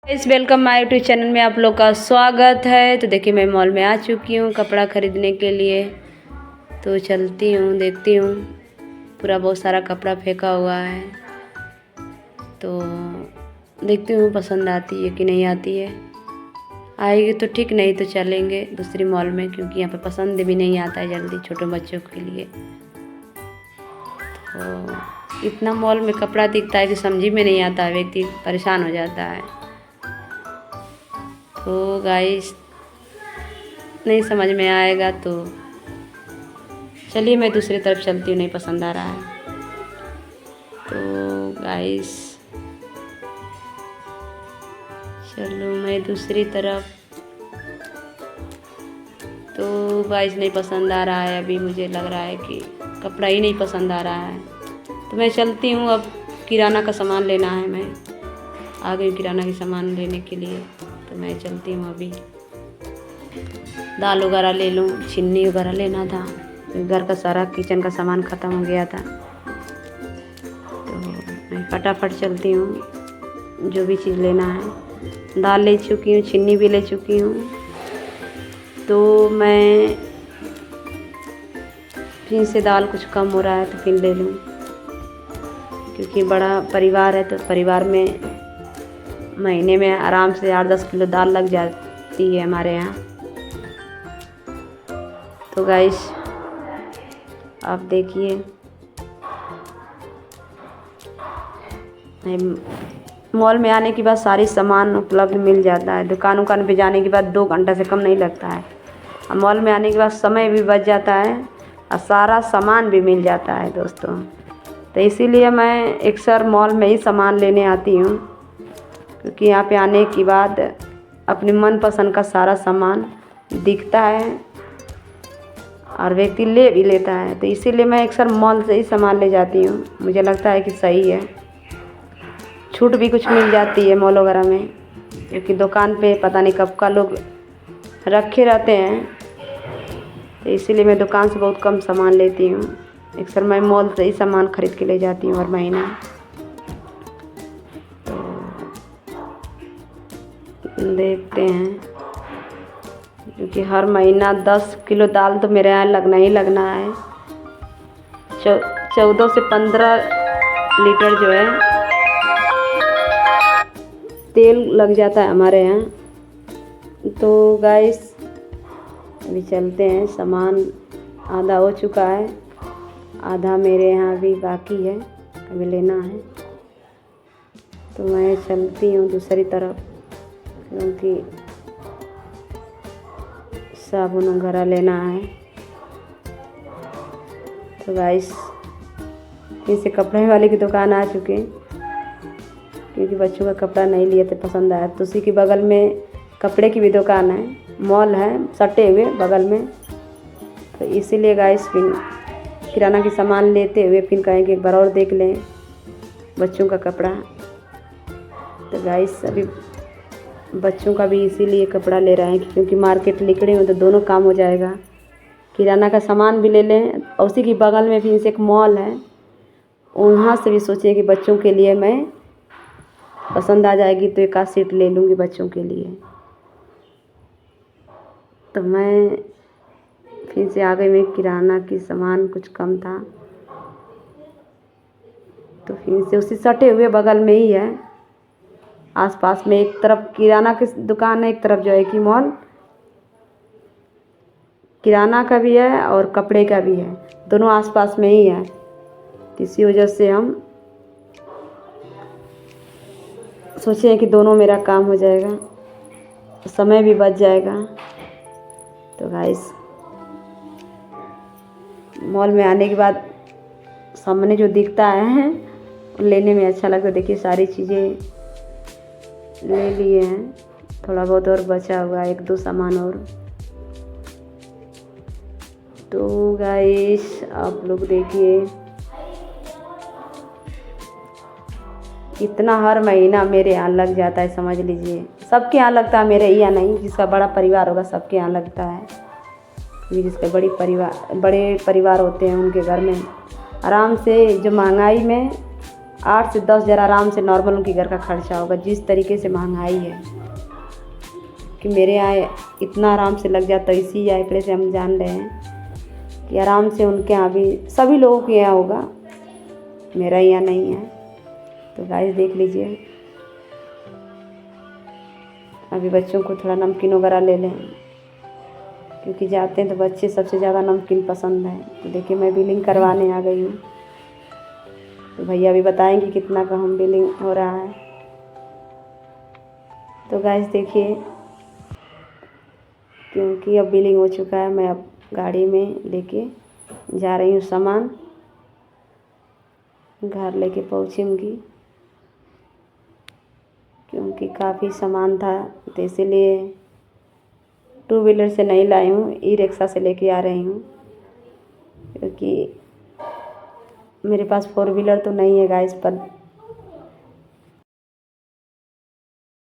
इस welcome my YouTube channel में आप लोग का स्वागत है। तो देखिए मैं मॉल में आ चुकी हूँ कपड़ा ख़रीदने के लिए। तो चलती हूँ, देखती हूँ, पूरा बहुत सारा कपड़ा फेंका हुआ है। तो देखती हूँ पसंद आती है कि नहीं आती है। आएगी तो ठीक, नहीं तो चलेंगे दूसरी मॉल में, क्योंकि यहाँ पे पसंद भी नहीं आता है जल्दी छोटे बच्चों के लिए। तो इतना मॉल में कपड़ा दिखता है कि समझ में नहीं आता है, व्यक्ति परेशान हो जाता है। तो गाइस नहीं समझ में आएगा तो चलिए मैं दूसरी तरफ चलती हूँ, नहीं पसंद आ रहा है तो गाइस चलो मैं दूसरी तरफ। तो गाइस नहीं पसंद आ रहा है, अभी मुझे लग रहा है कि कपड़ा ही नहीं पसंद आ रहा है। तो मैं चलती हूँ, अब किराना का सामान लेना है। मैं आ गई किराना के सामान लेने के लिए। तो मैं चलती हूँ, अभी दाल वगैरह ले लूँ, चीनी वगैरह लेना था। घर का सारा किचन का सामान ख़त्म हो गया था। तो मैं फटाफट चलती हूँ, जो भी चीज़ लेना है। दाल ले चुकी हूँ, चीनी भी ले चुकी हूँ। तो मैं फिर से दाल कुछ कम हो रहा है तो फिर ले लूँ, क्योंकि बड़ा परिवार है। तो परिवार में महीने में आराम से 8-10 किलो दाल लग जाती है हमारे यहाँ। तो गाइस आप देखिए, मॉल में आने के बाद सारी सामान उपलब्ध मिल जाता है। दुकान पे जाने के बाद 2 घंटा से कम नहीं लगता है। और मॉल में आने के बाद समय भी बच जाता है और सारा सामान भी मिल जाता है दोस्तों। तो इसीलिए मैं अक्सर मॉल में ही सामान लेने आती हूँ, क्योंकि यहाँ पे आने के बाद अपने मनपसंद का सारा सामान दिखता है और व्यक्ति ले भी लेता है। तो इसीलिए मैं अक्सर मॉल से ही सामान ले जाती हूँ। मुझे लगता है कि सही है, छूट भी कुछ मिल जाती है मॉल वगैरह में, क्योंकि दुकान पे पता नहीं कब का लोग रखे रहते हैं। तो इसीलिए मैं दुकान से बहुत कम सामान लेती हूँ। अक्सर मैं मॉल से ही सामान खरीद के ले जाती हूँ हर महीना। देखते हैं, क्योंकि हर महीना 10 किलो दाल तो मेरे यहाँ लगना ही लगना है। 14 से 15 लीटर जो है तेल लग जाता है हमारे यहाँ। तो गाइस अभी चलते हैं, सामान आधा हो चुका है, आधा मेरे यहाँ भी बाकी है, अभी लेना है। तो मैं चलती हूँ दूसरी तरफ, क्योंकि साबुन वगैरह लेना है। तो गाइस फिर से कपड़े वाले की दुकान आ चुके, क्योंकि बच्चों का कपड़ा नहीं लिए थे, पसंद आया। तो उसी के बगल में कपड़े की भी दुकान है, मॉल है सटे हुए बगल में। तो इसीलिए गाइस फिर किराना की सामान लेते हुए फिर कहेंगे एक बार और देख लें बच्चों का कपड़ा। तो गाइस अभी बच्चों का भी इसीलिए कपड़ा ले रहे हैं, क्योंकि मार्केट निकले हो तो दोनों काम हो जाएगा। किराना का सामान भी ले लें, और उसी के बगल में भी एक मॉल है, वहाँ से भी सोचिए कि बच्चों के लिए मैं पसंद आ जाएगी तो एक आध सीट ले लूँगी बच्चों के लिए। तो मैं फिर से आ गई, में किराना की सामान कुछ कम था। तो फिर से उसी सटे हुए बगल में ही है, आसपास में एक तरफ किराना की दुकान है, एक तरफ जो है कि मॉल किराना का भी है और कपड़े का भी है, दोनों आसपास में ही है। इसी वजह से हम सोचे हैं कि दोनों मेरा काम हो जाएगा, समय भी बच जाएगा। तो गाइस मॉल में आने के बाद सामने जो दिखता है लेने में अच्छा लगता है। देखिए सारी चीज़ें ले लिए हैं, थोड़ा बहुत और बचा हुआ है, 1-2 सामान और। तो गाइस आप लोग देखिए, इतना हर महीना मेरे यहाँ लग जाता है, समझ लीजिए। सबके यहाँ लगता है, मेरे यहाँ नहीं। जिसका बड़ा परिवार होगा सबके यहाँ लगता है, क्योंकि जिसके बड़े परिवार होते हैं उनके घर में आराम से, जो महंगाई में 8 से 10 हज़ार आराम से नॉर्मल उनके घर का खर्चा होगा। जिस तरीके से महंगाई है कि मेरे यहाँ इतना आराम से लग जाता है, इसी आंकड़े से हम जान रहे हैं कि आराम से उनके यहाँ भी, सभी लोगों के यहाँ होगा, मेरा यहाँ नहीं है। तो गाइस देख लीजिए, अभी बच्चों को थोड़ा नमकीन वगैरह ले लें, क्योंकि जाते हैं तो बच्चे सबसे ज़्यादा नमकीन पसंद है। तो देखिए मैं बिलिंग करवाने आ गई हूँ, तो भैया भी बताएंगे कितना का हम बिलिंग हो रहा है। तो गाइस देखिए, क्योंकि अब बिलिंग हो चुका है, मैं अब गाड़ी में लेके जा रही हूँ सामान, घर लेके पहुँचूँगी, क्योंकि काफ़ी सामान था, तो इसीलिए 2 व्हीलर से नहीं लाई हूँ, ई रिक्शा से लेके आ रही हूँ, क्योंकि मेरे पास 4 व्हीलर तो नहीं है गाइस, पर